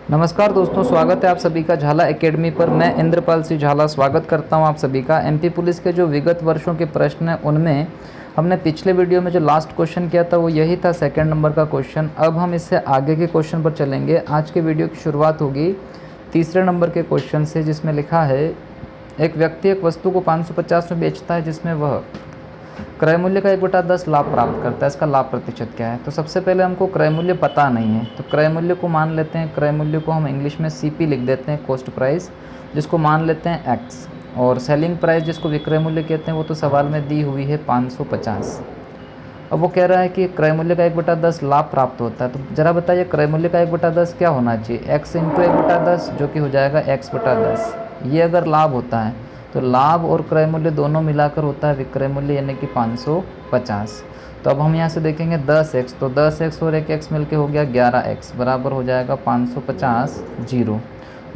नमस्कार दोस्तों, स्वागत है आप सभी का झाला एकेडमी पर। मैं इंद्रपाल सिंह झाला स्वागत करता हूं आप सभी का। एमपी पुलिस के जो विगत वर्षों के प्रश्न हैं उनमें हमने पिछले वीडियो में जो लास्ट क्वेश्चन किया था वो यही था, सेकंड नंबर का क्वेश्चन। अब हम इससे आगे के क्वेश्चन पर चलेंगे। आज के वीडियो की शुरुआत होगी तीसरे नंबर के क्वेश्चन से, जिसमें लिखा है एक व्यक्ति एक वस्तु को 550 में बेचता है जिसमें वह क्रय मूल्य का 1/10 लाभ प्राप्त करता है। इसका लाभ प्रतिशत क्या है? तो सबसे पहले हमको क्रय मूल्य पता नहीं है, तो क्रय मूल्य को मान लेते हैं। क्रय मूल्य को हम इंग्लिश में सीपी लिख देते हैं, कॉस्ट प्राइस, जिसको मान लेते हैं एक्स। और सेलिंग प्राइस जिसको विक्रय मूल्य कहते हैं वो तो सवाल में दी हुई है 550। अब वो कह रहा है कि क्रय मूल्य का 1/10 लाभ प्राप्त होता है। तो ज़रा बताइए क्रय मूल्य का 1/10 क्या होना चाहिए? एक्स इंटू 1/10 जो कि हो जाएगा x/10। ये अगर लाभ होता है तो लाभ और क्रय मूल्य दोनों मिलाकर होता है विक्रय मूल्य, यानी कि 550। तो अब हम यहाँ से देखेंगे 10x, तो 10x और 1x मिल के हो गया 11x, बराबर हो जाएगा 550 जीरो।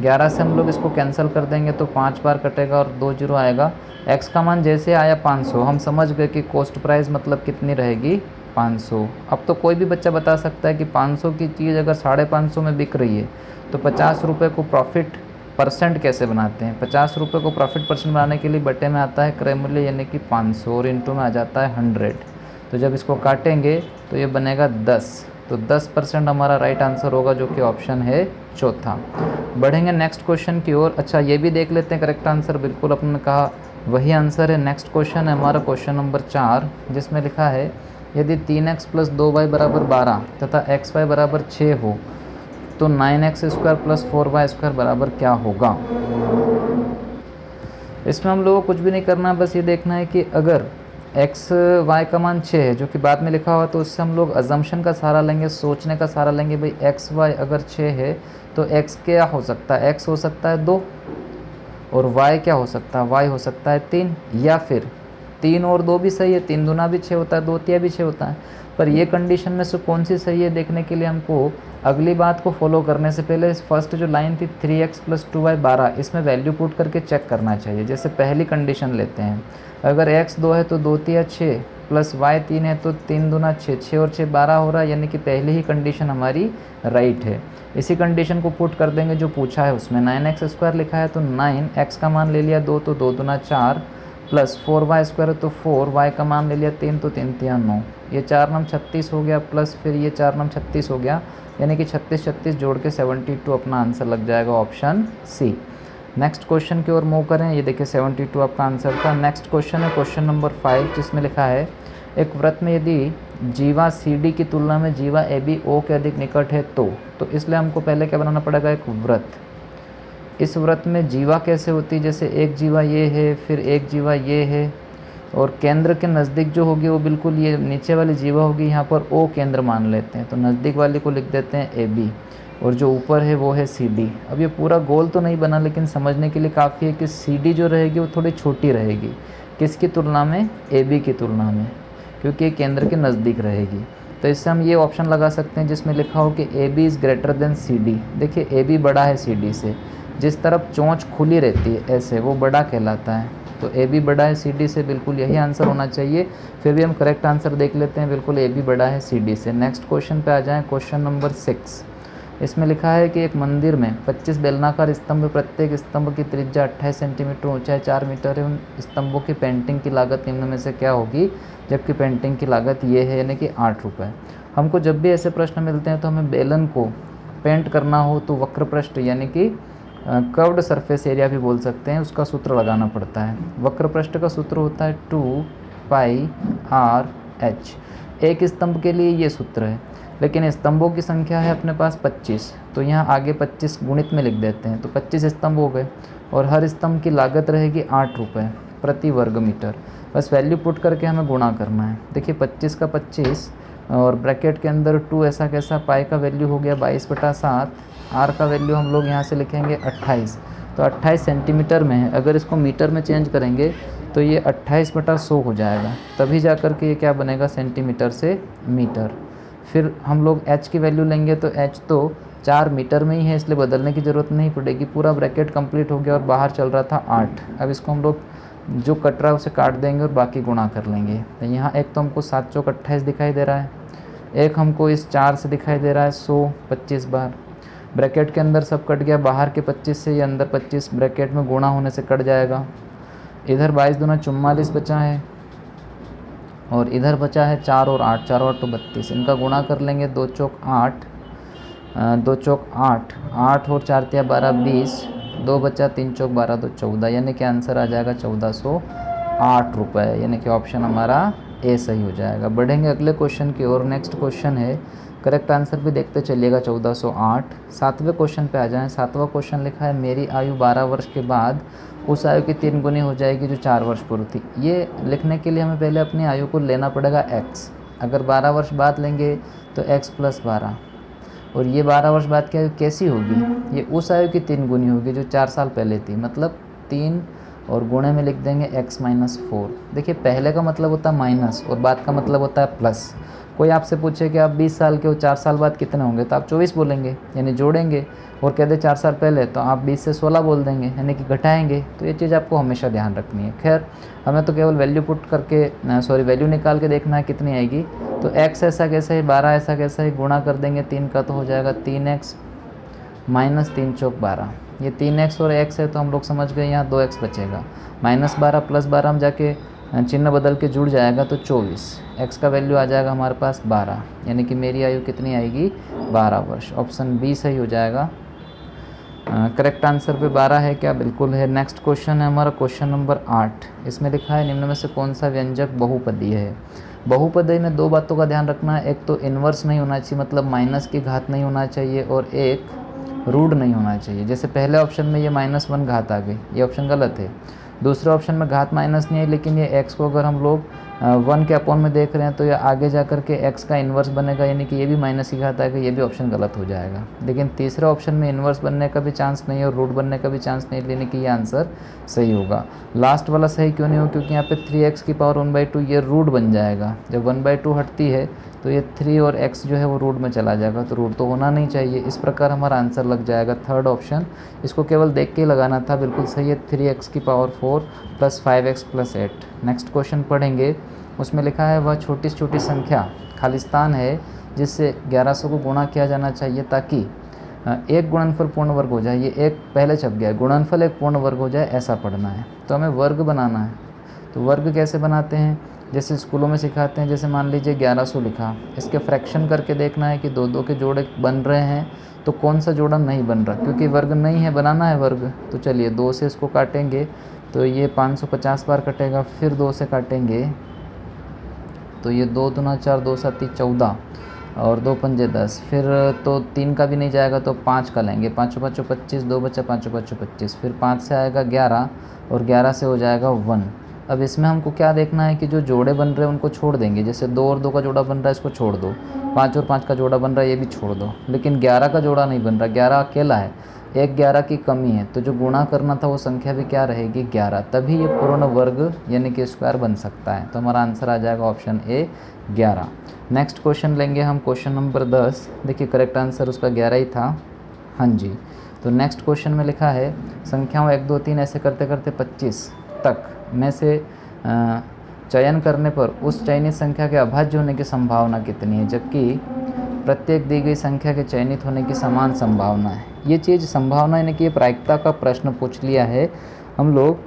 11 से हम लोग इसको कैंसिल कर देंगे तो 5 बार कटेगा और 2 जीरो आएगा। x का मान जैसे आया 500, हम समझ गए कि कॉस्ट प्राइस मतलब कितनी रहेगी, 500। अब तो कोई भी बच्चा बता सकता है कि 500 की चीज़ अगर 550 में बिक रही है तो 50 रुपये को प्रॉफिट परसेंट कैसे बनाते हैं? 50 रुपये को प्रॉफिट परसेंट बनाने के लिए बटे में आता है क्रय मूल्य यानी कि 500 और इंटू में आ जाता है 100। तो जब इसको काटेंगे तो ये बनेगा 10, तो 10% हमारा राइट आंसर होगा, जो कि ऑप्शन है चौथा। बढ़ेंगे नेक्स्ट क्वेश्चन की ओर। अच्छा, ये भी देख लेते हैं करेक्ट आंसर। बिल्कुल अपने कहा वही आंसर है। नेक्स्ट क्वेश्चन है हमारा क्वेश्चन नंबर 4, जिसमें लिखा है यदि 3x प्लस 2y बराबर 12 तथा xy बराबर 6 हो तो 9x² प्लस 4y² बराबर क्या होगा? इसमें हम लोगों को कुछ भी नहीं करना है, बस ये देखना है कि अगर एक्स वाई का मान 6 है, जो कि बाद में लिखा हुआ, तो उससे हम लोग अजम्पशन का सहारा लेंगे, सोचने का सहारा लेंगे। भाई एक्स वाई अगर 6 है तो एक्स क्या हो सकता है? एक्स हो सकता है 2, और वाई क्या हो सकता है? वाई हो सकता है 3, या फिर 3 और 2 भी सही है, 3 दूना भी 6 होता है, 2 तिया भी 6 होता है। पर ये कंडीशन में से कौन सी सही है देखने के लिए हमको अगली बात को फॉलो करने से पहले फर्स्ट जो लाइन थी 3x प्लस 2y 12, इसमें वैल्यू पुट करके चेक करना चाहिए। जैसे पहली कंडीशन लेते हैं, अगर x 2 है तो 2 तिया 6 प्लस y 3 है तो 3 दूना 6, 6 और 6 12 हो रहा है, यानी कि पहली ही कंडीशन हमारी राइट है। इसी कंडीशन को पुट कर देंगे जो पूछा है उसमें। 9x² लिखा है तो 9x का मान ले लिया 2, तो 2 दूना 4 प्लस 4y² है तो 4, y का मान ले लिया 3, तो 3 तिया 9, ये 4 9 36 हो गया, प्लस फिर ये 4 9 36 हो गया, यानी कि 36 36 जोड़ के 72 अपना आंसर लग जाएगा, ऑप्शन सी। नेक्स्ट क्वेश्चन की ओर मूव करें। ये देखिए 72 आपका आंसर था। नेक्स्ट क्वेश्चन है क्वेश्चन नंबर 5, जिसमें लिखा है एक व्रत में यदि जीवा CD की तुलना में जीवा AB O के अधिक निकट है तो इसलिए हमको पहले क्या बनाना पड़ेगा? एक व्रत। इस व्रत में जीवा कैसे होती है? जैसे एक जीवा ये है, फिर एक जीवा ये है, और केंद्र के नज़दीक जो होगी वो बिल्कुल ये नीचे वाली जीवा होगी, यहाँ पर O केंद्र मान लेते हैं, तो नज़दीक वाली को लिख देते हैं AB, और जो ऊपर है वो है CD। अब ये पूरा गोल तो नहीं बना, लेकिन समझने के लिए काफ़ी है कि CD जो रहेगी वो थोड़ी छोटी रहेगी, किसकी तुलना में? AB की तुलना में, क्योंकि ये केंद्र के नज़दीक रहेगी। तो इससे हम ये ऑप्शन लगा सकते हैं जिसमें लिखा हो कि AB is greater than CD। देखिए AB बड़ा है CD से, जिस तरफ चोंच खुली रहती है ऐसे, वो बड़ा कहलाता है। तो AB बड़ा है CD से, बिल्कुल यही आंसर होना चाहिए। फिर भी हम करेक्ट आंसर देख लेते हैं, बिल्कुल AB बड़ा है CD से। नेक्स्ट क्वेश्चन पे आ जाएं, क्वेश्चन नंबर 6। इसमें लिखा है कि एक मंदिर में 25 बेलनाकार स्तंभ, प्रत्येक स्तंभ की त्रिज्या 28 सेंटीमीटर, ऊंचाई 4 मीटर है। उन स्तंभों की पेंटिंग की लागत निम्न में से क्या होगी? जबकि पेंटिंग की लागत ये है, यानी कि 8 रुपये। हमको जब भी ऐसे प्रश्न मिलते हैं तो हमें बेलन को पेंट करना हो तो वक्र पृष्ठ यानी कि कर्व्ड सरफेस एरिया भी बोल सकते हैं, उसका सूत्र लगाना पड़ता है। वक्र पृष्ठ का सूत्र होता है 2πr/h। एक स्तंभ के लिए ये सूत्र है, लेकिन स्तंभों की संख्या है अपने पास 25, तो यहाँ आगे 25 गुणित में लिख देते हैं, तो 25 स्तंभ हो गए, और हर स्तंभ की लागत रहेगी 8 रुपये प्रति वर्ग मीटर। बस वैल्यू पुट करके हमें गुणा करना है। देखिए 25 का 25 और ब्रैकेट के अंदर 2 ऐसा कैसा, पाई का वैल्यू हो गया 22/7, आर का वैल्यू हम लोग यहाँ से लिखेंगे 28, तो 28 सेंटीमीटर में है। अगर इसको मीटर में चेंज करेंगे तो ये 28/100 हो जाएगा, तभी जा कर के ये क्या बनेगा? सेंटीमीटर से मीटर। फिर हम लोग h की वैल्यू लेंगे तो h तो 4 मीटर में ही है, इसलिए बदलने की ज़रूरत नहीं पड़ेगी। पूरा ब्रैकेट कंप्लीट हो गया और बाहर चल रहा था 8। अब इसको हम लोग जो कट रहा है उसे काट देंगे और बाकी गुणा कर लेंगे। तो यहाँ एक तो हमको 7 चौक 28 दिखाई दे रहा है, एक हमको इस 4 से दिखाई दे रहा है 100 25 बार, ब्रैकेट के अंदर सब कट गया, बाहर के 25 से ये अंदर 25 ब्रैकेट में गुणा होने से कट जाएगा। इधर 22 दूना 44 बचा है और इधर बचा है 4 और 8, 4 और 8 तो 32। इनका गुणा कर लेंगे, 2 चौक 8, 2 चौक 8, 8 और 4 तिया 12, 20, 2 बचा, 3 चौक 12, 2 14, यानी कि आंसर आ जाएगा 1408 रुपये, यानी कि ऑप्शन हमारा ए सही हो जाएगा। बढ़ेंगे अगले क्वेश्चन की ओर। नेक्स्ट क्वेश्चन है, करेक्ट आंसर भी देखते चलिएगा 1408। 7वें क्वेश्चन पे आ जाएं। 7वां क्वेश्चन लिखा है, मेरी आयु 12 वर्ष के बाद उस आयु की 3 गुनी हो जाएगी जो 4 वर्ष पूर्व थी। ये लिखने के लिए हमें पहले अपनी आयु को लेना पड़ेगा x। अगर 12 वर्ष बाद लेंगे तो x + 12, और ये 12 वर्ष बाद की आयु कैसी होगी, ये उस आयु की 3 गुनी होगी जो 4 साल पहले थी, मतलब 3 और गुणे में लिख देंगे x - 4। देखिए पहले का मतलब होता है माइनस और बाद का मतलब होता है प्लस। कोई आपसे पूछे कि आप 20 साल के हो, 4 साल बाद कितने होंगे, तो आप 24 बोलेंगे, यानी जोड़ेंगे, और कह दे 4 साल पहले तो आप 20 से 16 बोल देंगे, यानी कि घटाएंगे। तो ये चीज़ आपको हमेशा ध्यान रखनी है। खैर हमें तो केवल वैल्यू वैल्यू निकाल के देखना है कितनी आएगी। तो x ऐसा कैसा है, 12 ऐसा कैसा है, गुणा कर देंगे 3 का तो हो जाएगा 3x - 3 चौक 12। ये 3x और x है तो हम लोग समझ गए, यहाँ 2x बचेगा। -12 + 12 हम जाके चिन्ह बदल के जुड़ जाएगा तो 24। x का वैल्यू आ जाएगा हमारे पास 12, यानी कि मेरी आयु कितनी आएगी, 12 वर्ष। ऑप्शन बी सही हो जाएगा। करेक्ट आंसर पे 12 है क्या, बिल्कुल है। नेक्स्ट क्वेश्चन है हमारा क्वेश्चन नंबर 8। इसमें लिखा है, निम्न में से कौन सा व्यंजक बहुपदीय है। बहुपदीय में 2 बातों का ध्यान रखना है, एक तो इन्वर्स नहीं होना चाहिए, मतलब माइनस की घात नहीं होना चाहिए, और एक रूट नहीं होना चाहिए। जैसे पहले ऑप्शन में ये -1 घात आ गई, ये ऑप्शन गलत है। दूसरे ऑप्शन में घात माइनस नहीं है, लेकिन ये x को अगर हम लोग 1 के अपॉन में देख रहे हैं तो ये आगे जा कर के x का इन्वर्स बनेगा, यानी कि ये भी माइनस की घात आएगा, ये भी ऑप्शन गलत हो जाएगा। लेकिन तीसरे ऑप्शन में इन्वर्स बनने का भी चांस नहीं है और रूट बनने का भी चांस नहीं, यानी कि ये आंसर सही होगा। लास्ट वाला सही क्यों नहीं हो, क्योंकि यहाँ पे 3x की पावर 1/2 ये रूट बन जाएगा। जब 1/2 हटती है तो ये 3 और x जो है वो रूट में चला जाएगा, तो रूट तो होना नहीं चाहिए। इस प्रकार हमारा आंसर लग जाएगा थर्ड ऑप्शन। इसको केवल देख के ही लगाना था, बिल्कुल सही है। 3x की पावर 4 + 5x + 8। नेक्स्ट क्वेश्चन पढ़ेंगे, उसमें लिखा है, वह छोटी से छोटी संख्या खालिस्तान है जिससे 1100 को गुणा किया जाना चाहिए ताकि एक गुणनफल पूर्ण वर्ग हो जाए। ये एक पहले छप गया है, गुणनफल एक पूर्ण वर्ग हो जाए, ऐसा पढ़ना है। तो हमें वर्ग बनाना है। तो वर्ग कैसे बनाते हैं, जैसे स्कूलों में सिखाते हैं। जैसे मान लीजिए 1100 लिखा, इसके फ्रैक्शन करके देखना है कि 2 के जोड़े बन रहे हैं तो कौन सा जोड़ा नहीं बन रहा, क्योंकि वर्ग नहीं है, बनाना है वर्ग। तो चलिए 2 से इसको काटेंगे तो ये 550 बार कटेगा, फिर 2 से काटेंगे तो ये 2 दूना 4, 2 7 14 और 2 पंजे 10, फिर तो 3 का भी नहीं जाएगा तो 5 का लेंगे, 5 5 25, 2 बचा 5 5 25, फिर 5 से आएगा 11 और 11 से हो जाएगा 1। अब इसमें हमको क्या देखना है कि जो जोड़े बन रहे हैं उनको छोड़ देंगे। जैसे 2 और 2 का जोड़ा बन रहा है, इसको छोड़ दो। 5 और 5 का जोड़ा बन रहा है, ये भी छोड़ दो। लेकिन 11 का जोड़ा नहीं बन रहा, 11 अकेला है, एक 11 की कमी है, तो जो गुणा करना था वो संख्या भी क्या रहेगी, 11। तभी ये पूर्ण वर्ग यानी कि स्क्वायर बन सकता है। तो हमारा आंसर आ जाएगा ऑप्शन ए 11। नेक्स्ट क्वेश्चन लेंगे हम, क्वेश्चन नंबर 10। देखिए करेक्ट आंसर उसका 11 ही था, हाँ जी। तो नेक्स्ट क्वेश्चन में लिखा है, संख्याओं 1 2 3 ऐसे करते करते 25 तक में से चयन करने पर उस चयनित संख्या के अभाज्य होने की संभावना कितनी है, जबकि प्रत्येक दी गई संख्या के चयनित होने की समान संभावना है। ये चीज़ संभावना यानी कि ये प्रायिकता का प्रश्न पूछ लिया है। हम लोग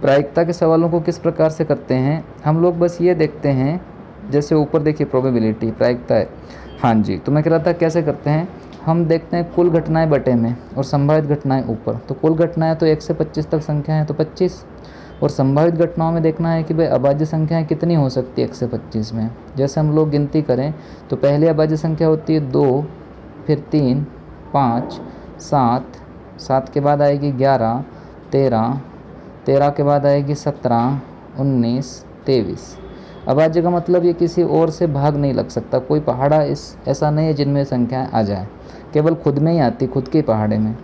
प्रायिकता के सवालों को किस प्रकार से करते हैं, हम लोग बस ये देखते हैं, जैसे ऊपर देखिए प्रोबेबिलिटी प्रायिकता है, हाँ जी। तो मैं कह रहा था कैसे करते हैं, हम देखते हैं कुल घटनाएं बटे में और संभावित घटनाएं ऊपर। तो कुल घटनाएं तो 1 से 25 तक संख्या है तो 25, और संभावित घटनाओं में देखना है कि भाई अभाज्य संख्याएं कितनी हो सकती है 1 से 25 में। जैसे हम लोग गिनती करें तो पहली अभाज्य संख्या होती है 2, फिर 3, 5, 7, 7 के बाद आएगी 11, 13, 13 के बाद आएगी 17, 19, 23। अभाज्य का मतलब ये किसी और से भाग नहीं लग सकता, कोई पहाड़ा ऐसा नहीं है जिनमें संख्याएं आ जाए, केवल खुद में ही आती, खुद के पहाड़े में।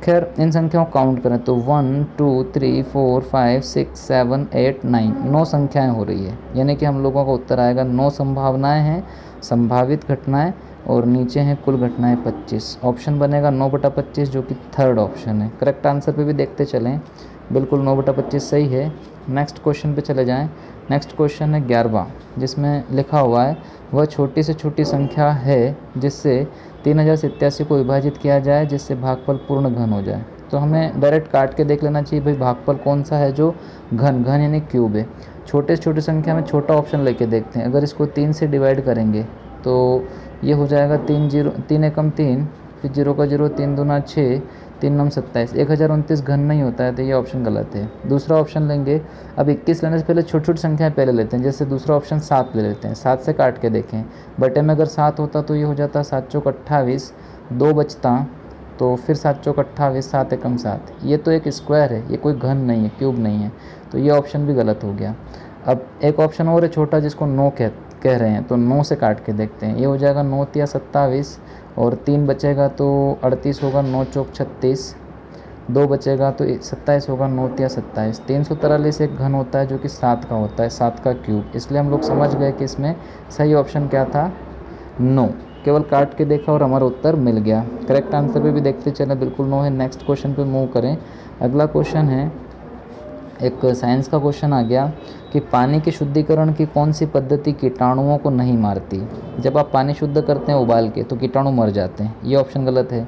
खैर इन संख्याओं को काउंट करें तो 1 2 3 4 5 6 7 8 9, 9 संख्याएं हो रही है, यानी कि हम लोगों का उत्तर आएगा 9 संभावनाएं हैं, संभावित घटनाएं, और नीचे हैं कुल घटनाएं 25। ऑप्शन बनेगा 9/25 जो कि थर्ड ऑप्शन है। करेक्ट आंसर पे भी देखते चलें, बिल्कुल 9/25 सही है। नेक्स्ट क्वेश्चन पे चले जाएं। नेक्स्ट क्वेश्चन है 11वां, जिसमें लिखा हुआ है वह छोटी से छोटी संख्या है जिससे 3087 को विभाजित किया जाए जिससे भागफल पूर्ण घन हो जाए। तो हमें डायरेक्ट काट के देख लेना चाहिए भाई भागफल कौन सा है जो घन यानी क्यूब है। छोटे से छोटी संख्या में छोटा ऑप्शन लेके देखते हैं। अगर इसको 3 से डिवाइड करेंगे तो ये हो जाएगा 3 एकम 3, फिर 0 का 0, 3 दूना 6, 3 नम 27, 1029 घन नहीं होता है, तो ये ऑप्शन गलत है। दूसरा ऑप्शन लेंगे। अब 21 लेने से पहले छोटी छोटी संख्याएं पहले लेते हैं। जैसे दूसरा ऑप्शन 7 ले लेते हैं। 7 से काट के देखें, बटे में अगर 7 होता तो ये हो जाता 7 चौक 28, 2 बचता, तो फिर 7 चौक 28, 7 एकम 7। ये तो एक स्क्वायर है, ये कोई घन नहीं है, क्यूब नहीं है, तो ये ऑप्शन भी गलत हो गया। अब एक ऑप्शन और है छोटा जिसको 9 कह रहे हैं, तो 9 से काट के देखते हैं। ये हो जाएगा 9 तिया 27 और 3 बचेगा तो 38 होगा, 9 चौक 36, 2 बचेगा तो 27 होगा, 9 तिया 27। 343 एक घन होता है जो कि 7 का होता है, 7 का क्यूब। इसलिए हम लोग समझ गए कि इसमें सही ऑप्शन क्या था, 9। केवल काट के देखा और हमारा उत्तर मिल गया। करेक्ट आंसर पे भी देखते चले, बिल्कुल 9 है। नेक्स्ट क्वेश्चन पे मूव करें। अगला क्वेश्चन है, एक साइंस का क्वेश्चन आ गया कि पानी के शुद्धिकरण की कौन सी पद्धति कीटाणुओं को नहीं मारती। जब आप पानी शुद्ध करते हैं उबाल के तो कीटाणु मर जाते हैं, ये ऑप्शन गलत है।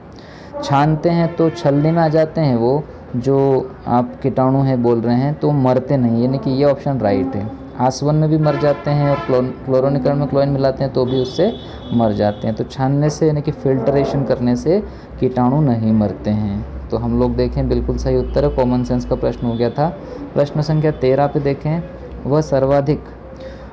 छानते हैं तो छलनी में आ जाते हैं वो जो आप कीटाणु हैं बोल रहे हैं, तो मरते नहीं, यानी कि ये ऑप्शन राइट है। आसवन में भी मर जाते हैं और क्लोरीनीकरण में क्लोरीन मिलाते हैं तो भी उससे मर जाते हैं। तो छानने से यानी कि फिल्ट्रेशन करने से कीटाणु नहीं मरते हैं। तो हम लोग देखें, बिल्कुल सही उत्तर है, कॉमन सेंस का प्रश्न हो गया था। प्रश्न संख्या 13 पे देखें, वह सर्वाधिक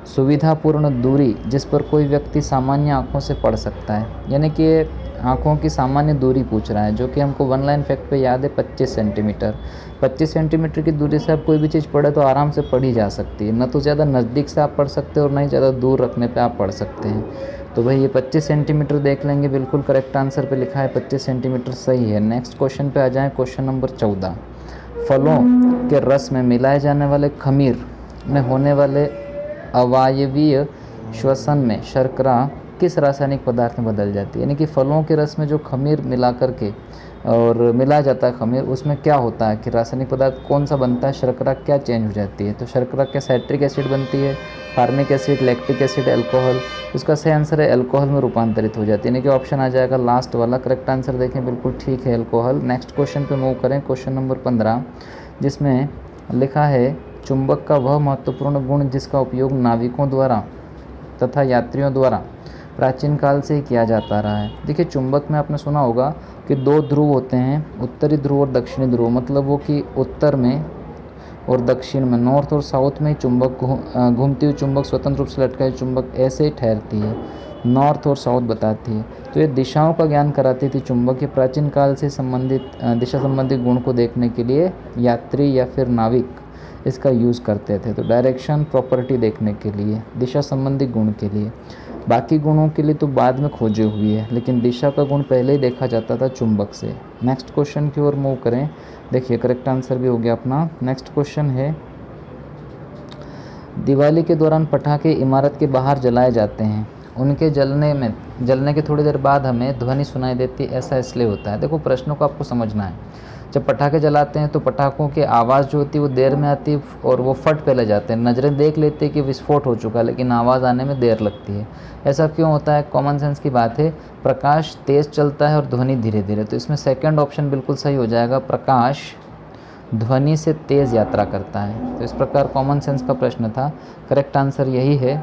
सुविधापूर्ण दूरी जिस पर कोई व्यक्ति सामान्य आँखों से पढ़ सकता है, यानी कि आँखों की सामान्य दूरी पूछ रहा है, जो कि हमको वन लाइन फैक्ट पे याद है 25 सेंटीमीटर। 25 सेंटीमीटर की दूरी से आप कोई भी चीज़ पढ़े तो आराम से पढ़ी जा सकती है, न तो ज़्यादा नज़दीक से आप पढ़ सकते हो और न ही ज़्यादा दूर रखने पे आप पढ़ सकते हैं। तो भाई ये 25 सेंटीमीटर देख लेंगे, बिल्कुल करेक्ट आंसर पे लिखा है 25 सेंटीमीटर सही है। नेक्स्ट क्वेश्चन पे आ जाएँ, क्वेश्चन नंबर 14। फलों के रस में मिलाए जाने वाले खमीर में होने वाले अवायवीय श्वसन में शर्करा किस रासायनिक पदार्थ में बदल जाती है, यानी कि फलों के रस में जो खमीर मिला करके और मिला जाता है खमीर, उसमें क्या होता है कि रासायनिक पदार्थ कौन सा बनता है, शर्करा क्या चेंज हो जाती है। तो शर्करा क्या साइट्रिक एसिड बनती है, formic acid, lactic acid, alcohol. इसका सही आंसर है अल्कोहल में रूपांतरित हो जाती है, यानी कि ऑप्शन आ जाएगा लास्ट वाला। करेक्ट आंसर देखें, बिल्कुल ठीक है, अल्कोहल। नेक्स्ट क्वेश्चन पे मूव करें, क्वेश्चन नंबर 15, जिसमें लिखा है चुंबक का वह महत्वपूर्ण गुण जिसका उपयोग नाविकों द्वारा तथा यात्रियों द्वारा प्राचीन काल से ही किया जाता रहा है। देखिए, चुंबक में आपने सुना होगा कि 2 ध्रुव होते हैं, उत्तरी ध्रुव और दक्षिणी ध्रुव, मतलब वो कि उत्तर में और दक्षिण में, नॉर्थ और साउथ में ही चुंबक घूमती हुई चुंबक, स्वतंत्र रूप से लटकाई चुंबक ऐसे ही ठहरती है, नॉर्थ और साउथ बताती है। तो ये दिशाओं का ज्ञान कराती थी चुंबक। ये प्राचीन काल से संबंधित दिशा संबंधी गुण को देखने के लिए यात्री या फिर नाविक इसका यूज़ करते थे। तो डायरेक्शन प्रॉपर्टी देखने के लिए, दिशा संबंधी गुण के लिए, बाकी गुणों के लिए तो बाद में खोजे हुई है, लेकिन दिशा का गुण पहले ही देखा जाता था चुंबक से। नेक्स्ट क्वेश्चन की ओर मूव करें। देखिए, करेक्ट आंसर भी हो गया अपना। नेक्स्ट क्वेश्चन है, दिवाली के दौरान पटाखे इमारत के बाहर जलाए जाते हैं, उनके जलने के थोड़ी देर बाद हमें ध्वनि सुनाई देती है, ऐसा इसलिए होता है। देखो, प्रश्नों को आपको समझना है। जब पटाखे जलाते हैं तो पटाखों की आवाज़ जो होती है वो देर में आती है और वो फट पहले जाते हैं। नज़रें देख लेते हैं कि विस्फोट हो चुका है, लेकिन आवाज़ आने में देर लगती है। ऐसा क्यों होता है? कॉमन सेंस की बात है। प्रकाश तेज़ चलता है और ध्वनि धीरे धीरे, तो इसमें सेकंड ऑप्शन बिल्कुल सही हो जाएगा, प्रकाश ध्वनि से तेज़ यात्रा करता है। तो इस प्रकार कॉमन सेंस का प्रश्न था। करेक्ट आंसर यही है,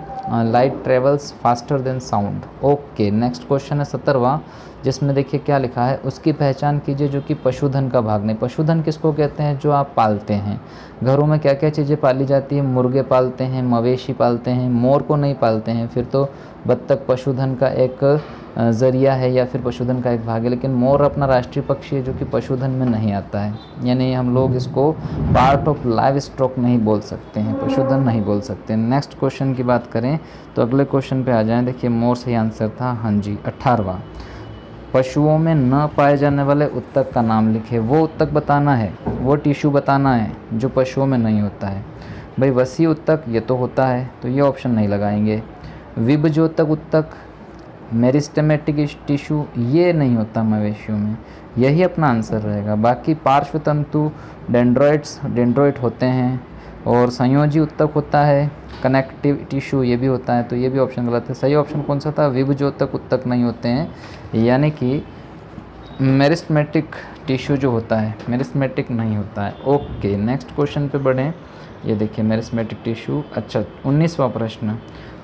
light travels faster than sound. Okay, next question है 17वां, जिसमें देखिए क्या लिखा है, उसकी पहचान कीजिए जो कि पशुधन का भाग नहीं। पशुधन किसको कहते हैं? जो आप पालते हैं। घरों में क्या क्या चीज़ें पाली जाती है? मुर्गे पालते हैं, मवेशी पालते हैं, मोर को नहीं पालते हैं, फिर तो बत्तख पशुधन का एक ज़रिया है या फिर पशुधन का एक भाग है। लेकिन मोर अपना राष्ट्रीय पक्षी है जो कि पशुधन में नहीं आता है, यानी हम लोग इसको पार्ट ऑफ लाइव स्टॉक नहीं बोल सकते हैं, पशुधन नहीं बोल सकते। नेक्स्ट क्वेश्चन की बात करें तो अगले क्वेश्चन पे आ जाएं। देखिए, मोर सही आंसर था, हाँ जी। 18वां, पशुओं में न पाए जाने वाले उत्तक का नाम लिखे। वो उत्तक बताना है, वो टिश्यू बताना है जो पशुओं में नहीं होता है। भाई, वसी उत्तक ये तो होता है, तो ये ऑप्शन नहीं लगाएंगे। विभजोतक उत्तक, मेरिस्टेमेटिक टिश्यू, ये नहीं होता मवेशियों में, यही अपना आंसर रहेगा। बाकी पार्श्व तंतु, डेंड्रोइट होते हैं, और संयोजी उत्तक होता है, कनेक्टिव टिश्यू ये भी होता है, तो ये भी ऑप्शन गलत है। सही ऑप्शन कौन सा था, विभजोतक उत्तक नहीं होते हैं, यानी कि मेरिस्टेमेटिक टिश्यू जो होता है मेरिस्टेमेटिक नहीं होता है। ओके, नेक्स्ट क्वेश्चन पे बढ़ें। ये देखिए मेरिस्टेमेटिक टिश्यू। अच्छा, 19वां प्रश्न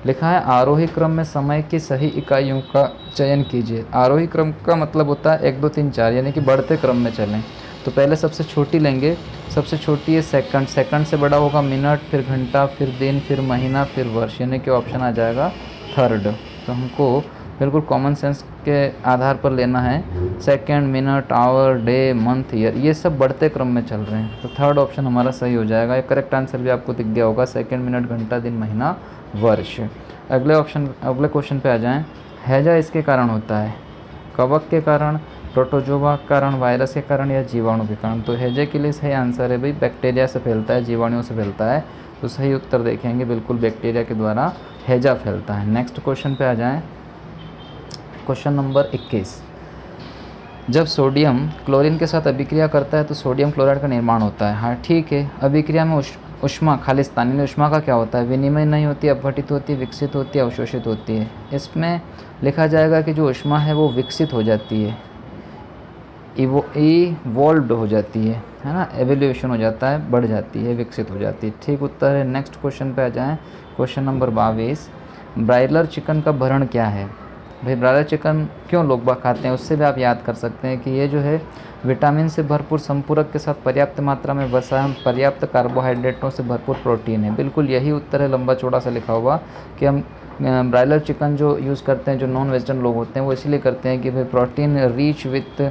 लिखा है आरोही क्रम में समय की सही इकाइयों का चयन कीजिए। आरोही क्रम का मतलब होता है 1 2 3 4, यानी कि बढ़ते क्रम में चलें। तो पहले सबसे छोटी लेंगे, सबसे छोटी है सेकंड, सेकंड से बड़ा होगा मिनट, फिर घंटा, फिर दिन, फिर महीना, फिर वर्ष, यानी कि ऑप्शन आ जाएगा थर्ड। तो हमको बिल्कुल कॉमन सेंस के आधार पर लेना है। Second, minute, hour, day, month, year, ये सब बढ़ते क्रम में चल रहे हैं, तो थर्ड ऑप्शन हमारा सही हो जाएगा। ये करेक्ट आंसर भी आपको दिख गया होगा, सेकंड, मिनट, घंटा, दिन, महीना, वर्ष। अगले क्वेश्चन पे आ जाएं। हैजा इसके कारण होता है, कवक के कारण, प्रोटोजोआ के कारण, वायरस के कारण या जीवाणु के कारण। तो हैजे के लिए सही आंसर है भाई बैक्टीरिया से फैलता है, जीवाणुओं से फैलता है। तो सही उत्तर देखेंगे बिल्कुल बैक्टीरिया के द्वारा हैजा फैलता है। नेक्स्ट क्वेश्चन पे आ जाएं। Question number 21। जब सोडियम क्लोरीन के साथ अभिक्रिया करता है तो सोडियम क्लोराइड का निर्माण होता है। हाँ ठीक है, अभिक्रिया में ऊष्मा खालिस्तानी ऊष्मा का क्या होता है, विनिमय नहीं होती, अपघटित होती है, विकसित होती है, अवशोषित होती है। इसमें लिखा जाएगा कि जो ऊष्मा है वो विकसित हो जाती है, इवोल्व्ड हो जाती है ना, एवोल्यूशन हो जाता है, बढ़ जाती है, विकसित हो जाती है। ठीक उत्तर है। नेक्स्ट क्वेश्चन पे आ जाएं। Question number 22। ब्रायलर चिकन का भरण क्या है। भाई ब्रायलर चिकन क्यों लोग बाग खाते हैं, उससे भी आप याद कर सकते हैं कि ये जो है विटामिन से भरपूर संपूरक के साथ पर्याप्त मात्रा में वसा, पर्याप्त कार्बोहाइड्रेटों से भरपूर प्रोटीन है। बिल्कुल यही उत्तर है, लंबा चौड़ा सा लिखा हुआ कि हम ब्रायलर चिकन जो यूज़ करते हैं, जो नॉन वेजिटेरियन लोग होते हैं, वो इसलिए करते हैं कि भाई protein rich with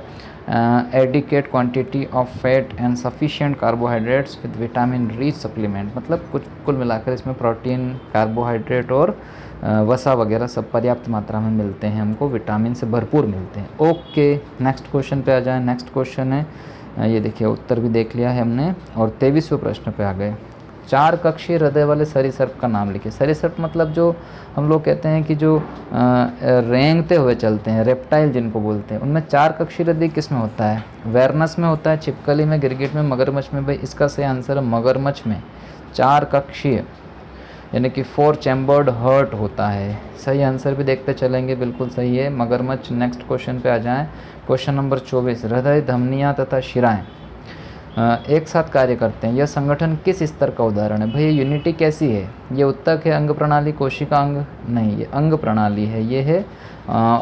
adequate quantity of fat and sufficient carbohydrates with vitamin rich supplement. मतलब कुछ कुल मिलाकर इसमें प्रोटीन, कार्बोहाइड्रेट और वसा वगैरह सब पर्याप्त मात्रा में मिलते हैं, हमको विटामिन से भरपूर मिलते हैं। ओके, नेक्स्ट क्वेश्चन पे आ जाएं। नेक्स्ट क्वेश्चन है ये देखिए, उत्तर भी देख लिया है हमने और 23वें प्रश्न पे आ गए। 4 कक्षीय हृदय वाले सरीसृप का नाम लिखिए। सरीसृप मतलब जो हम लोग कहते हैं कि जो रेंगते हुए चलते हैं, रेप्टाइल जिनको बोलते हैं, उनमें 4 कक्षीय हृदय किस में होता है, वैरनस में होता है, छिपकली में, गिरगिट में, मगरमच्छ में। भाई इसका सही आंसर है मगरमच्छ में 4 कक्षीय यानी कि 4 चैम्बर्ड हर्ट होता है। सही आंसर भी देखते चलेंगे, बिल्कुल सही है मगरमच्छ। नेक्स्ट क्वेश्चन पे आ जाएं। Question number 24। हृदय, धमनियाँ तथा शिराएँ एक साथ कार्य करते हैं, यह संगठन किस स्तर का उदाहरण है। भैया यूनिटी कैसी है, ये उत्तक है, अंग प्रणाली, कोशिका अंग नहीं, ये अंग प्रणाली है, ये है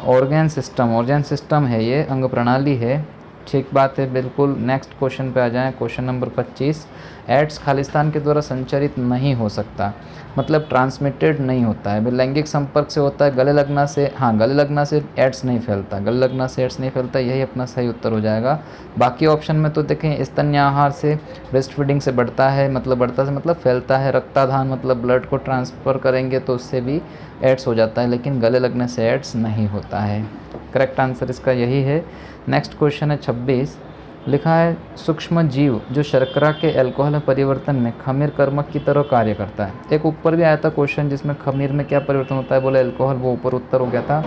ऑर्गन सिस्टम है, ये अंग प्रणाली है। ठीक बात है, बिल्कुल। नेक्स्ट क्वेश्चन पे आ जाएं। Question number 25। एड्स खालिस्तान के द्वारा संचरित नहीं हो सकता, मतलब ट्रांसमिटेड नहीं होता है। लैंगिक संपर्क से होता है, गले लगना से, हाँ गले लगना से एड्स नहीं फैलता, गले लगना से एड्स नहीं फैलता, यही अपना सही उत्तर हो जाएगा। बाकी ऑप्शन में तो देखें, स्तन्य आहार से, ब्रेस्ट फीडिंग से बढ़ता है, मतलब बढ़ता से मतलब फैलता है, रक्ताधान मतलब ब्लड को ट्रांसफ़र करेंगे तो उससे भी एड्स हो जाता है, लेकिन गले लगने से एड्स नहीं होता है। करेक्ट आंसर इसका यही है। नेक्स्ट क्वेश्चन है 26। लिखा है सूक्ष्म जीव जो शर्करा के अल्कोहल में परिवर्तन में खमीर कर्मक की तरह कार्य करता है। एक ऊपर भी आया था क्वेश्चन जिसमें खमीर में क्या परिवर्तन होता है, बोले अल्कोहल, वो ऊपर उत्तर हो गया था।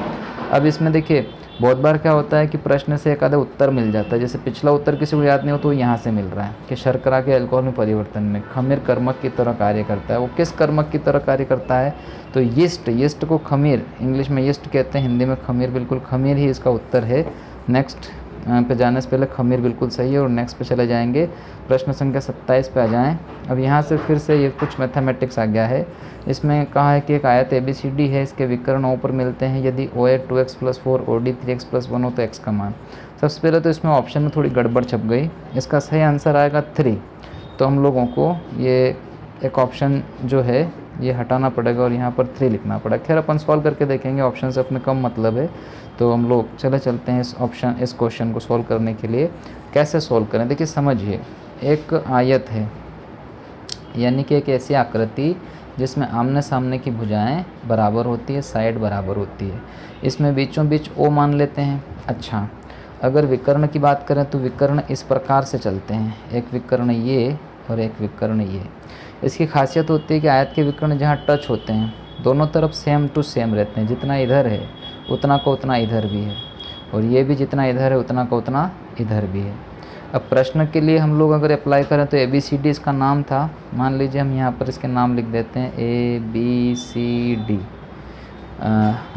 अब इसमें देखिए बहुत बार क्या होता है कि प्रश्न से एक आधा उत्तर मिल जाता है, जैसे पिछला उत्तर किसी को याद नहीं हो तो यहाँ से मिल रहा है कि शर्करा के अल्कोहल में परिवर्तन में खमीर कर्मक की तरह कार्य करता है। वो किस कर्मक की तरह कार्य करता है, तो यीस्ट को खमीर, इंग्लिश में यीस्ट कहते हैं, हिंदी में खमीर, बिल्कुल खमीर ही इसका उत्तर है। नेक्स्ट पे जाने से पहले खमीर बिल्कुल सही है। और नेक्स्ट पे चले जाएंगे, प्रश्न संख्या 27 पे आ जाएं। अब यहाँ से फिर से ये कुछ मैथमेटिक्स आ गया है। इसमें कहा है कि एक आयत ABCD है, इसके विकर्ण O पर मिलते हैं, यदि OA 2x + 4 OD 3x + 1 हो तो x का मान। सबसे पहले तो इसमें ऑप्शन में थोड़ी गड़बड़ छप गई, इसका सही आंसर आएगा 3। तो हम लोगों को ये एक ऑप्शन जो है ये हटाना पड़ेगा और यहाँ पर 3 लिखना पड़ेगा। खैर अपन सॉल्व करके देखेंगे, ऑप्शन से अपने कम मतलब है, तो हम लोग चलते हैं इस क्वेश्चन को सॉल्व करने के लिए। कैसे सॉल्व करें, देखिए समझिए, एक आयत है, यानी कि एक ऐसी आकृति जिसमें आमने सामने की भुजाएं बराबर होती है, साइड बराबर होती है। इसमें बीचों बीच O मान लेते हैं। अच्छा, अगर विकर्ण की बात करें तो विकर्ण इस प्रकार से चलते हैं, एक विकर्ण ये और एक विकर्ण ये। इसकी खासियत होती है कि आयत के विकर्ण जहाँ टच होते हैं दोनों तरफ सेम टू सेम रहते हैं, जितना इधर है उतना का उतना इधर भी है, और ये भी जितना इधर है उतना का उतना इधर भी है। अब प्रश्न के लिए हम लोग अगर अप्लाई करें तो ABCD इसका नाम था, मान लीजिए हम यहाँ पर इसके नाम लिख देते हैं ABCD।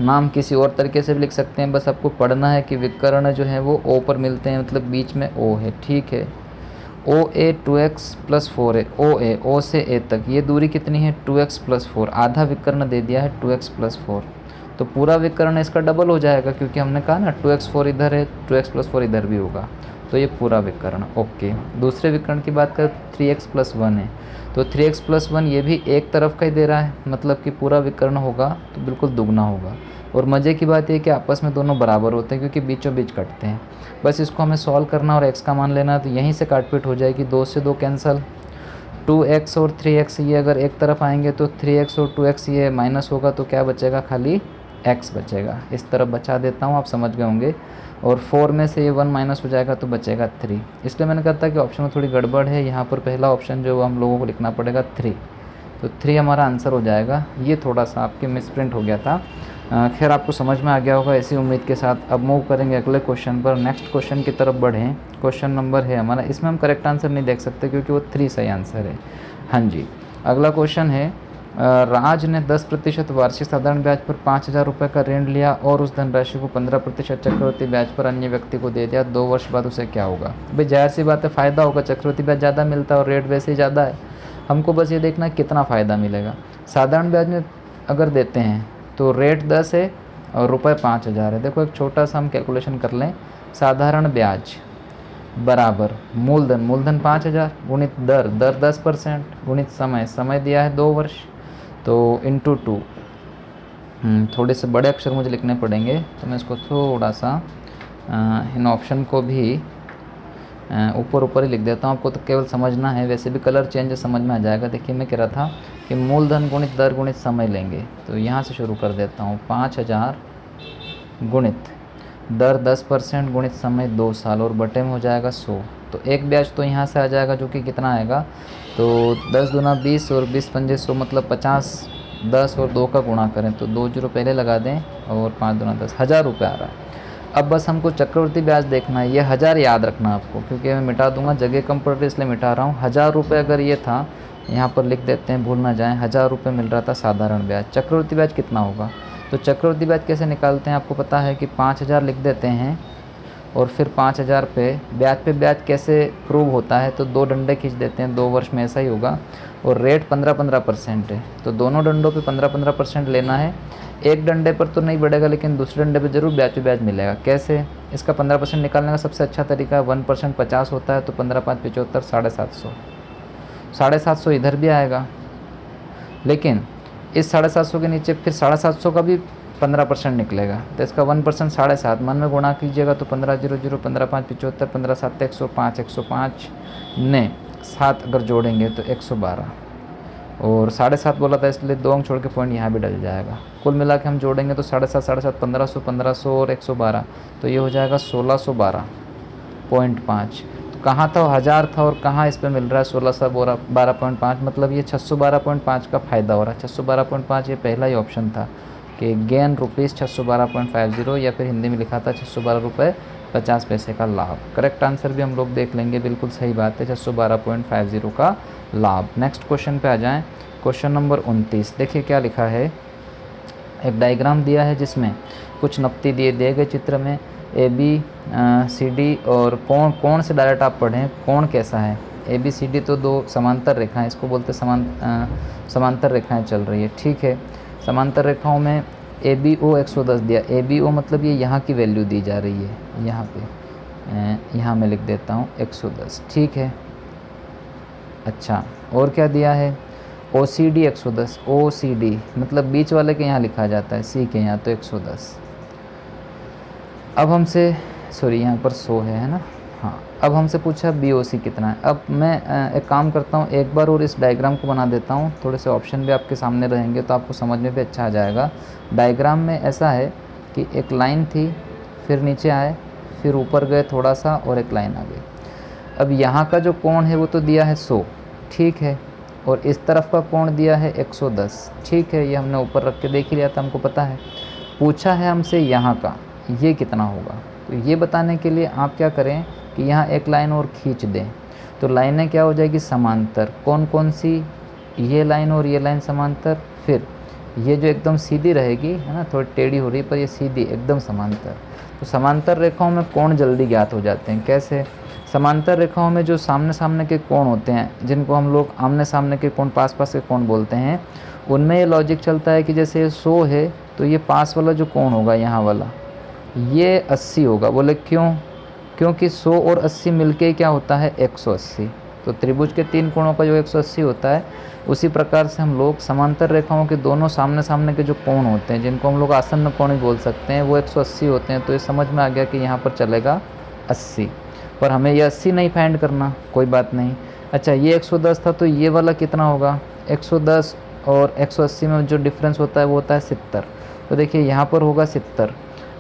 नाम किसी और तरीके से भी लिख सकते हैं, बस आपको पढ़ना है कि विकर्ण जो है वो O पर मिलते हैं, मतलब बीच में O है, ठीक है। OA 2x+4 है, O से A तक ये दूरी कितनी है 2x+4, आधा विकर्ण दे दिया है 2x+4, तो पूरा विकर्ण इसका डबल हो जाएगा, क्योंकि हमने कहा ना 2x4 इधर है, 2x+4 इधर भी होगा, तो ये पूरा विकर्ण। ओके, दूसरे विकर्ण की बात करें 3x+1 है, तो 3x+1 ये भी एक तरफ का ही दे रहा है, मतलब कि पूरा विकर्ण होगा तो बिल्कुल दुगना होगा। और मज़े की बात यह कि आपस में दोनों बराबर होते हैं, क्योंकि बीचों बीच कटते हैं। बस इसको हमें सॉल्व करना और x का मान लेना, तो यहीं से काटपीट हो जाएगी, 2 से 2 कैंसल, 2x और 3x ये अगर एक तरफ आएंगे तो 3x और 2x ये माइनस होगा, तो क्या बचेगा, खाली x बचेगा। इस तरफ बचा देता हूँ, आप समझ गए होंगे। और 4 में से ये 1 माइनस हो जाएगा तो बचेगा 3। इसलिए मैंने कहा था कि ऑप्शन में थोड़ी गड़बड़ है, यहाँ पर पहला ऑप्शन जो हम लोगों को लिखना पड़ेगा 3, तो 3 हमारा आंसर हो जाएगा। ये थोड़ा सा आपके मिसप्रिंट हो गया था, खैर आपको समझ में आ गया होगा, ऐसी उम्मीद के साथ। अब मूव करेंगे अगले क्वेश्चन पर, नेक्स्ट क्वेश्चन की तरफ बढ़ें। क्वेश्चन नंबर है हमारा, इसमें हम करेक्ट आंसर नहीं देख सकते क्योंकि वो 3 सही आंसर है। हाँ जी, अगला क्वेश्चन है, राज ने 10% वार्षिक साधारण ब्याज पर 5,000 रुपये का ऋण लिया और उस धनराशि को 15% चक्रवृद्धि ब्याज पर अन्य व्यक्ति को दे दिया। 2 वर्ष बाद उसे क्या होगा? भाई जाहिर सी बात है, फ़ायदा होगा, चक्रवृद्धि ब्याज ज़्यादा मिलता है और रेट वैसे ही ज़्यादा है। हमको बस ये देखना है कितना फ़ायदा मिलेगा। साधारण ब्याज में अगर देते हैं तो रेट 10 है और रुपये 5,000 है। देखो एक छोटा सा हम कैलकुलेशन कर लें, साधारण ब्याज बराबर मूलधन 5,000 गुणित दर 10% गुणित समय दिया है 2 वर्ष, तो इंटू 2। थोड़े से बड़े अक्षर मुझे लिखने पड़ेंगे, तो मैं इसको थोड़ा सा इन ऑप्शन को भी ऊपर ही लिख देता हूँ, आपको तो केवल समझना है, वैसे भी कलर चेंज समझ में आ जाएगा। देखिए मैं कह रहा था कि मूलधन गुणित दर गुणित समय लेंगे, तो यहाँ से शुरू कर देता हूँ। 5,000 गुणित दर 10% गुणित समय 2 साल और बटे में हो जाएगा 100, तो एक ब्याज तो यहाँ से आ जाएगा जो कि कितना आएगा, तो 10 दूना 20 और 20 पंजे 100 मतलब 50। 10 और 2 का गुणा करें तो 2 जीरो पहले लगा दें और 5 दूना 10, 1,000 रुपये आ रहा है। अब बस हमको चक्रवृद्धि ब्याज देखना है, ये 1,000 याद रखना आपको, क्योंकि मैं मिटा दूंगा, जगह कम पड़ रही इसलिए मिटा रहा हूँ। 1,000 रुपये अगर ये था, यहाँ पर लिख देते हैं, भूल ना जाएँ, 1,000 रुपये मिल रहा था साधारण ब्याज। चक्रवृद्धि ब्याज कितना होगा? तो चक्रवृद्धि ब्याज कैसे निकालते हैं, आपको पता है कि 5,000 लिख देते हैं और फिर 5,000 पे ब्याज कैसे प्रूव होता है, तो 2 डंडे खींच देते हैं, 2 वर्ष में ऐसा ही होगा। और रेट 15% है, तो दोनों डंडों पे 15% लेना है। एक डंडे पर तो नहीं बढ़ेगा, लेकिन दूसरे डंडे पे जरूर ब्याज मिलेगा। कैसे? इसका 15% निकालने का सबसे अच्छा तरीका है, 1% 50 होता है, तो 15 5 75, 750। 750 इधर भी आएगा, लेकिन इस 750 के नीचे फिर 750 का भी 15% निकलेगा, तो इसका 1% 7.5, मन में गुणा कीजिएगा तो 15 0 0 15 5 75, 15 7 105, 105 ने 7 अगर जोड़ेंगे तो 112, और 7.5 बोला था इसलिए 2 अंक छोड़ के पॉइंट यहाँ भी डल जाएगा। कुल मिला के हम जोड़ेंगे तो 7.5 1500 1500 और 112, तो ये हो जाएगा 1612.5। तो कहाँ था, 1,000 था, और कहाँ इस पे मिल रहा है 1612.5, मतलब ये 612.5 का फ़ायदा हो रहा है। 612.5 ये पहला ही ऑप्शन था कि गेन रुपीज़ 612.50, या फिर हिंदी में लिखा था 612 रुपये 50 पैसे का लाभ। करेक्ट आंसर भी हम लोग देख लेंगे, बिल्कुल सही बात है, 612.50 का लाभ। नेक्स्ट क्वेश्चन पे आ जाएं, क्वेश्चन नंबर 29। देखिए क्या लिखा है, एक डायग्राम दिया है जिसमें कुछ नक्ती दिए गए चित्र में ABCD, और कोण से डायरेक्ट आप पढ़ें, कोण कैसा है। ABCD तो 2 समांतर रेखाएं, इसको बोलते समांतर रेखाएं चल रही है, ठीक है। समांतर रेखाओं में ABO 110 दिया, ABO मतलब ये यहाँ की वैल्यू दी जा रही है, यहाँ पे यहाँ मैं लिख देता हूँ 110, ठीक है। अच्छा, और क्या दिया है, OCD 110, OCD मतलब बीच वाले के यहाँ लिखा जाता है, C के यहाँ, तो 110। अब हमसे यहाँ पर 100 है ना, हाँ। अब हमसे पूछा BOC कितना है। अब मैं एक काम करता हूँ, एक बार और इस डायग्राम को बना देता हूँ, थोड़े से ऑप्शन भी आपके सामने रहेंगे तो आपको समझ में भी अच्छा आ जाएगा। डायग्राम में ऐसा है कि एक लाइन थी, फिर नीचे आए, फिर ऊपर गए थोड़ा सा, और एक लाइन आ गई। अब यहाँ का जो कोण है वो तो दिया है 100, ठीक है, और इस तरफ का कोण दिया है 110, ठीक है। ये हमने ऊपर रख के देख ही लिया था, हमको पता है। पूछा है हमसे यहाँ का, ये कितना होगा, तो ये बताने के लिए आप क्या करें, कि यहाँ एक लाइन और खींच दें तो लाइनें क्या हो जाएगी, समांतर। कौन कौन सी, ये लाइन और ये लाइन समांतर, फिर ये जो एकदम सीधी रहेगी है ना, थोड़ी टेढ़ी हो रही पर ये सीधी एकदम समांतर। तो समांतर रेखाओं में कोण जल्दी ज्ञात हो जाते हैं। कैसे? समांतर रेखाओं में जो सामने सामने के कोण होते हैं, जिनको हम लोग आमने सामने के कोण, पास पास के कोण बोलते हैं, उनमें ये लॉजिक चलता है कि जैसे ये 100 है तो ये पास वाला जो कोण होगा यहाँ वाला, ये 80 होगा। बोले क्यों? क्योंकि 100 और 80 मिलके क्या होता है, 180। तो त्रिभुज के 3 कोणों का जो 180 होता है, उसी प्रकार से हम लोग समांतर रेखाओं के दोनों सामने सामने के जो कोण होते हैं, जिनको हम लोग आसन्न कोण भी बोल सकते हैं, वो 180 होते हैं। तो ये समझ में आ गया कि यहाँ पर चलेगा 80, पर हमें ये 80 नहीं फाइंड करना, कोई बात नहीं। अच्छा, ये 110 था तो ये वाला कितना होगा, 110 और 180 में जो डिफरेंस होता है वो होता है 70। तो देखिए यहाँ पर होगा 70।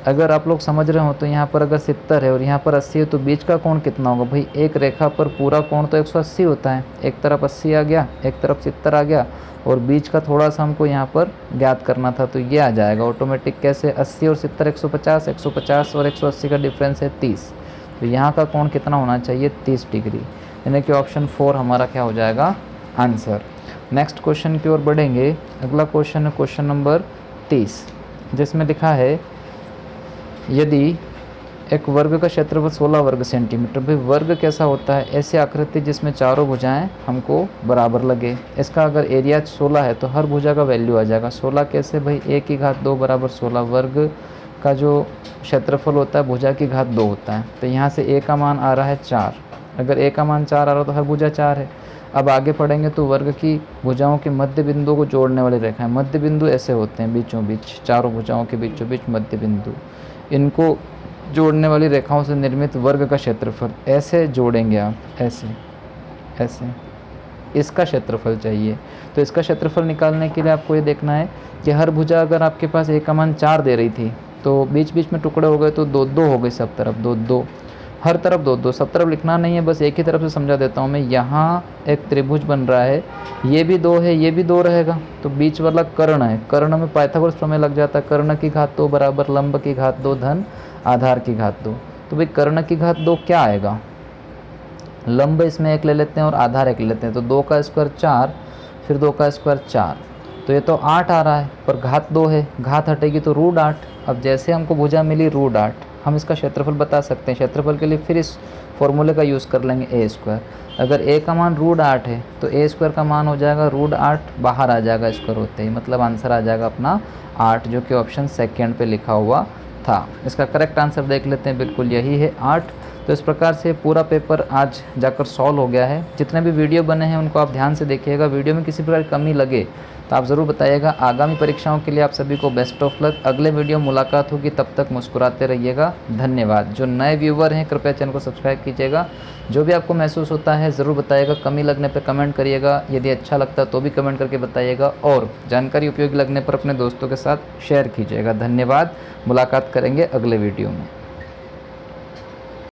अगर आप लोग समझ रहे हो तो यहाँ पर अगर 70 है और यहाँ पर 80 है तो बीच का कोण कितना होगा भाई, एक रेखा पर पूरा कोण तो 180 होता है। एक तरफ 80 आ गया, एक तरफ 70 आ गया, और बीच का थोड़ा सा हमको यहाँ पर ज्ञात करना था, तो ये आ जाएगा ऑटोमेटिक। कैसे? 80 और 70 150, 150 और 180 का डिफरेंस है 30। तो यहाँ का कोण कितना होना चाहिए, 30 डिग्री। यानी कि ऑप्शन 4 हमारा क्या हो जाएगा, आंसर। नेक्स्ट क्वेश्चन की ओर बढ़ेंगे। अगला क्वेश्चन है क्वेश्चन नंबर 30, जिसमें लिखा है यदि एक वर्ग का क्षेत्रफल 16 वर्ग सेंटीमीटर। भाई वर्ग कैसा होता है, ऐसी आकृति जिसमें चारों भुजाएं हमको बराबर लगे। इसका अगर एरिया 16 है तो हर भुजा का वैल्यू आ जाएगा 16। कैसे भाई, a की घात 2 बराबर 16। वर्ग का जो क्षेत्रफल होता है भुजा की घात 2 होता है। तो यहाँ से a का मान आ रहा है 4। अगर a का मान 4 आ रहा है तो हर भुजा 4 है। अब आगे पढ़ेंगे तो वर्ग की भुजाओं के मध्य बिंदु को जोड़ने वाली रेखाएं, मध्य बिंदु ऐसे होते हैं बीचों बीच, चारों भुजाओं के बीचों बीच मध्य बिंदु, इनको जोड़ने वाली रेखाओं से निर्मित वर्ग का क्षेत्रफल ऐसे जोड़ेंगे आप, ऐसे ऐसे, इसका क्षेत्रफल चाहिए। तो इसका क्षेत्रफल निकालने के लिए आपको ये देखना है कि हर भुजा अगर आपके पास a का मान 4 दे रही थी तो बीच बीच में टुकड़े हो गए तो 2 2 हो गए, सब तरफ 2 2, हर तरफ 2 2, सब तरफ लिखना नहीं है, बस एक ही तरफ से समझा देता हूँ मैं। यहाँ एक त्रिभुज बन रहा है, ये भी 2 है, ये भी 2 रहेगा, तो बीच वाला कर्ण है। कर्ण में पाइथागोरस प्रमेय लग जाता है। कर्ण की घात 2 बराबर लंब की घात 2 धन आधार की घात 2। तो भाई कर्ण की घात 2 क्या आएगा, लंब इसमें 1 ले लेते हैं और आधार 1 ले लेते हैं, तो 2 का स्क्वायर 4, फिर 2 का स्क्वायर 4, तो ये तो 8 आ रहा है, पर घात 2 है, घात हटेगी तो √8। अब जैसे हमको भुजा मिली √8, हम इसका क्षेत्रफल बता सकते हैं। क्षेत्रफल के लिए फिर इस फॉर्मूले का यूज़ कर लेंगे a²। अगर a का मान √8 है तो a² का मान हो जाएगा √8, बाहर आ जाएगा स्क्वायर होते ही, मतलब आंसर आ जाएगा अपना 8, जो कि ऑप्शन सेकेंड पे लिखा हुआ था। इसका करेक्ट आंसर देख लेते हैं, बिल्कुल यही है 8। तो इस प्रकार से पूरा पेपर आज जाकर सॉल्व हो गया है। जितने भी वीडियो बने हैं उनको आप ध्यान से देखिएगा। वीडियो में किसी प्रकार की कमी लगे तो आप ज़रूर बताइएगा। आगामी परीक्षाओं के लिए आप सभी को बेस्ट ऑफ लक। अगले वीडियो मुलाकात होगी, तब तक मुस्कुराते रहिएगा। धन्यवाद। जो नए व्यूवर हैं कृपया चैनल को सब्सक्राइब कीजिएगा। जो भी आपको महसूस होता है ज़रूर बताइएगा। कमी लगने पर कमेंट करिएगा, यदि अच्छा लगता है तो भी कमेंट करके बताइएगा, और जानकारी उपयोगी लगने पर अपने दोस्तों के साथ शेयर कीजिएगा। धन्यवाद। मुलाकात करेंगे अगले वीडियो में।